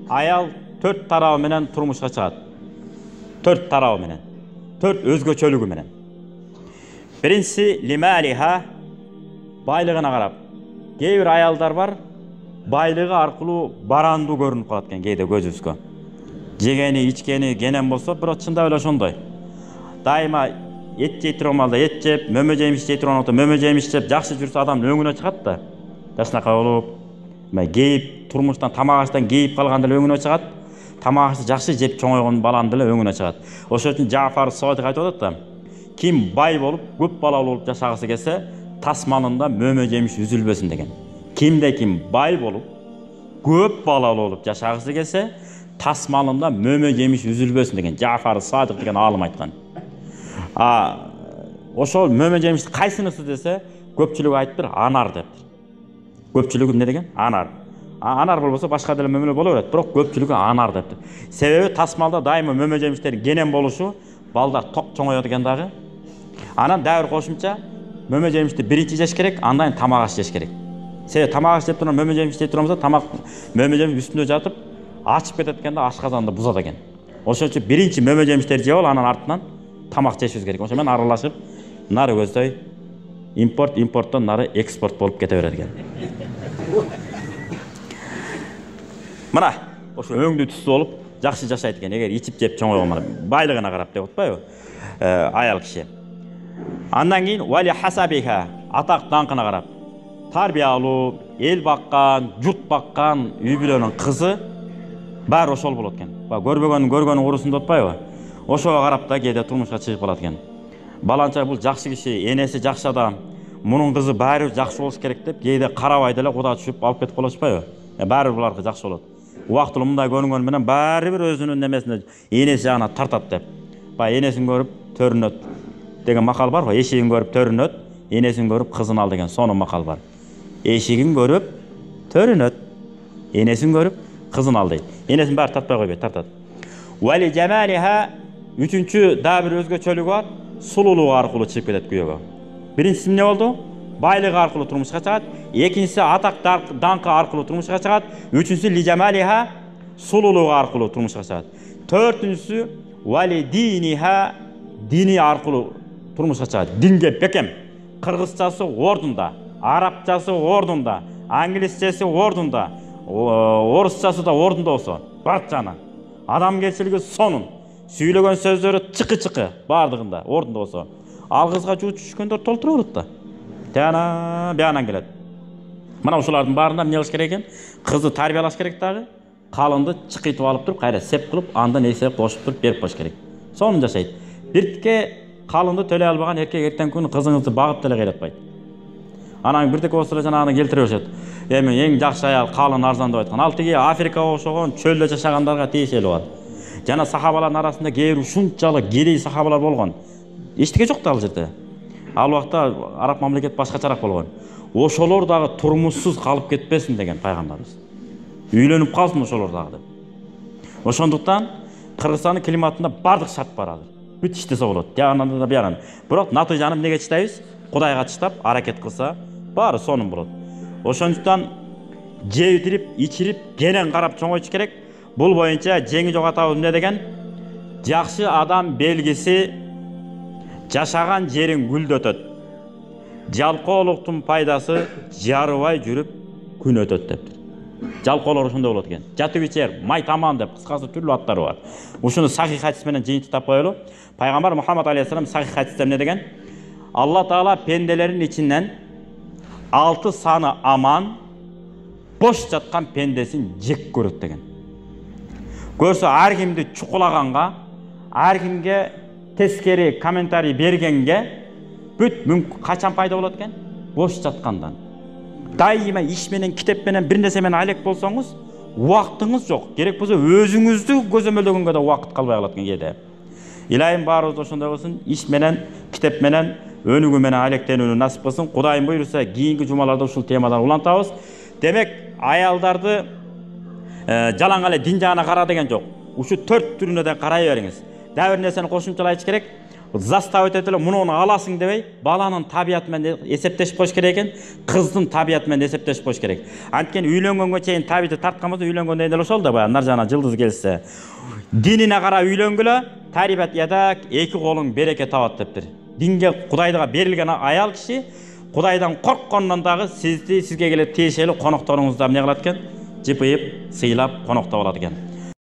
аял 4 тарабы менен турмушка чыгат. 4 тарабы менен. 4 өзгөчөлүгү менен. Биринчиси лималиха, байлыгына карап. Кээ бир аялдар бар, байлыгы аркылуу барандуу көрүнүп калат экен кээде көзүбүзгө. Жегени, ичкени кенен болсо, бирок чындап эле ошондой. Дайыма эт жей турган маалда эт жеп, мөмө жемиш жей турган убакта мөмө жемиш жеп, жакшы жүрсө адамдын өңүнө чыгат да. Жашнака болуп, кейип, турмуштан тамак аштан кейип калганда эле өңүнө чыгат. Тамак ашты жакшы жеп чоңойгон баланы деле өңүнө чыгат. Ошон үчүн Жафар Содик айтып атат да, ким бай болуп, көп балалуу болуп жашагысы келсе, тасманында мөмө жемиш үзүлбөсүн деген. Кимде ким бай болуп, көп балалуу болуп жашагысы келсе, тасмалында мөмө жемиш үзүлбөсүн деген Жафар Содик деген алым айткан. Ошол мөмө жемишти кайсынысы десе, көпчүлүгү айтыптыр анар дептир. Көпчүлүгү эмне деген? Анар. Анар болбосо башка деле мөмөлөр боло берет, бирок көпчүлүгү анар дептир. Себеби тасмалда дайыма мөмө жемиштерин кенен болушу, балдар ток чоңоёт экен дагы. Анан дагы бир кошумча мөмө жемишти биринчи жеш керек, андан кийин тамак аш жеш керек. Себеби тамак аш жеп турган мөмө жемиш жеп турганбызда, тамак мөмө жемиш үстүндө жатып, ачып кетет экен да, ашказанды бузат экен. Ошон үчүн биринчи мөмө жемиштерди жеп алып, анан артынан тамак жешибиз керек. Ошо менен аралашып, нары көздөй импорттон нары экспорт болуп кете берет экен. Мына, ошо өңдүү түстүү болуп, жакшы жашайт экен. Эгер ичип жеп чоңойгон мана байлыгына карап деп атпайбы? Аял киши. Андан кийин вали хасабиха, атак даңкына карап. Тарбиялуу, эл баккан, журт баккан үй бүлөнүн кызы баары ошол болот экен. Көрбөгөнүн урусун деп атпайбы? Ошого карап да кээде турмушка чыгып калат экен. Баланча бул жакшы киши, энеси жакшы адам, мунун кызы баары жакшы болуш керек деп кээде карабай деле куда түшүп алып кетип калышпайбы? Баары буларга жакшы болот. Убактылуу мындай көрүнгөнү менен баары бир өзүнүн немесине энеси жагына тартат деп. Баягы энесин көрүп төрүнөт деген макал бар го. Эшигин көрүп төрүнөт, энесин көрүп кызын ал деген сонун макал бар. Эшигин көрүп төрүнөт, энесин көрүп кызын ал дейт. Энесин баары тартпай койбойт, тартат. Вали жамалиха, үчүнчү дагы бир өзгөчөлүгү бар, сулуулугу аркылуу чыгып кетет күйөөгө. Биринчиси эмне болду? Байлыгы аркылуу турмушка чыгат. Экинчиси атак даңкы аркылуу турмушка чыгат. Үчүнчүсү лижамалиха, сулуулугу аркылуу турмушка чыгат. Төртүнчүсү вали диниха, дини аркылуу турмушка чыгат. Динге бекем. Кыргызчасы ордунда, арабчасы ордунда, англисчеси ордунда, орусчасы да ордунда болсо, барчаны. Адамгерчилиги сонун. Сүйлөгөн сөздөрү чыкы-чыкы бардыгында ордунда болсо. Ал кызга жуу түшкөндөр толтура болот да. Бянан келет. Мына ушулардын баарында эмне кылыш керек экен? Кызды тарбиялаш керек дагы. Калынды чыкытып алып туруп, кайра сеп кылып, андан эсеп кошуп туруп берип коюш керек. Сонун жашайт. Биртке калынды төлөй албаган эркек эртең күнү кызыңызды багып деле кыйлатпайт. Анан биртке болсо эле жанаганы келтире беришет. Эми эң жакшы аял калын арзан деп айткан. Ал тиги Африкага окшогон чөлдө жашагандарга тиешелүү болот. Жана сахабалардын арасында кээ бир ушунчалык кедей сахабалар болгон. Эчтеке жок да ал жерде. Ал убакта араб мамлекет башкачараак болгон. Ошолор дагы турмушсуз калып кетпесин деген пайгамбарыбыз. Үйлөнүп калсын ошолор дагы деп. Ошондуктан Кыргызстандын климатында бардык шарт бар азыр. Бүт иштесе болот. Жагынан да бяган. Бирок натыйжаны эмнеге чыдайбыз? Кудайга чыдап аракет кылса, баары сонун болот. Ошондуктан жейтирип, ичирип, кенен карап чоңойтуш керек. Бул боюнча жеңи жок атабыз эмне деген? Жакшы адам белгиси жашаган жерин гүлдөтөт. Жалкоолуктун пайдасы жарыбай жүрүп күн өтөт дептир. Жалкоолор ошондой болот экен. Жатып ичер, май таман деп кыскасы түрлүү аттары бар. Ушуну сахих хадис менен жыйынтыктап коелу. Пайгамбар Мухаммад алейхиссалам сахих хадисте эмне деген? Алла Таала пенделерин ичинен 6 саны аман бош жаткан пендесин жек көрөт деген. Көрсө ар кимди чукулаганга, ар кимге тескери комментарий бергенге бүт мүмкүн качан пайда болот экен? Бош жаткандан. Дайыма иш менен, китеп менен, бир нерсе менен алек болсоңуз, убактыңыз жок. Керек болсо өзүңүздү көзөмөлдөгөнгө да убакыт калбай калат экен кээде. Илайым баарыбыз ошондой болсун, иш менен, китеп менен, өнүгүү менен алектенүүнү насип кылсын. Кудайым буйруса, кийинки жумаларда ушул темадан улантабыз. Демек, аялдарды жалаң эле дин жагына кара деген жок. Ушу 4 түрүнө да карай бериңиз. Дагы бир нерсени кошумчалайыш керек. заставить етілі мұны аласың дебей, баланың табиатымен есептешіп қош керек екен, қыздың табиатымен есептешіп қош керек. Анткен үйленгенге чейін табиаты тартқанбыз, үйленгенде дәл ошол да баягы Наржана жылдыз келсе. Динине қара үйленгілі, тарибат ядак, екі қолың береке табат дептір. Динге Құдайдыға берілген аял киши, Құдайдан қорыққаннан дағы сізге келіп тиешелі қонақтарыңызда не қылат екен? Жыпайып, сыйлап, қонақтап алат екен.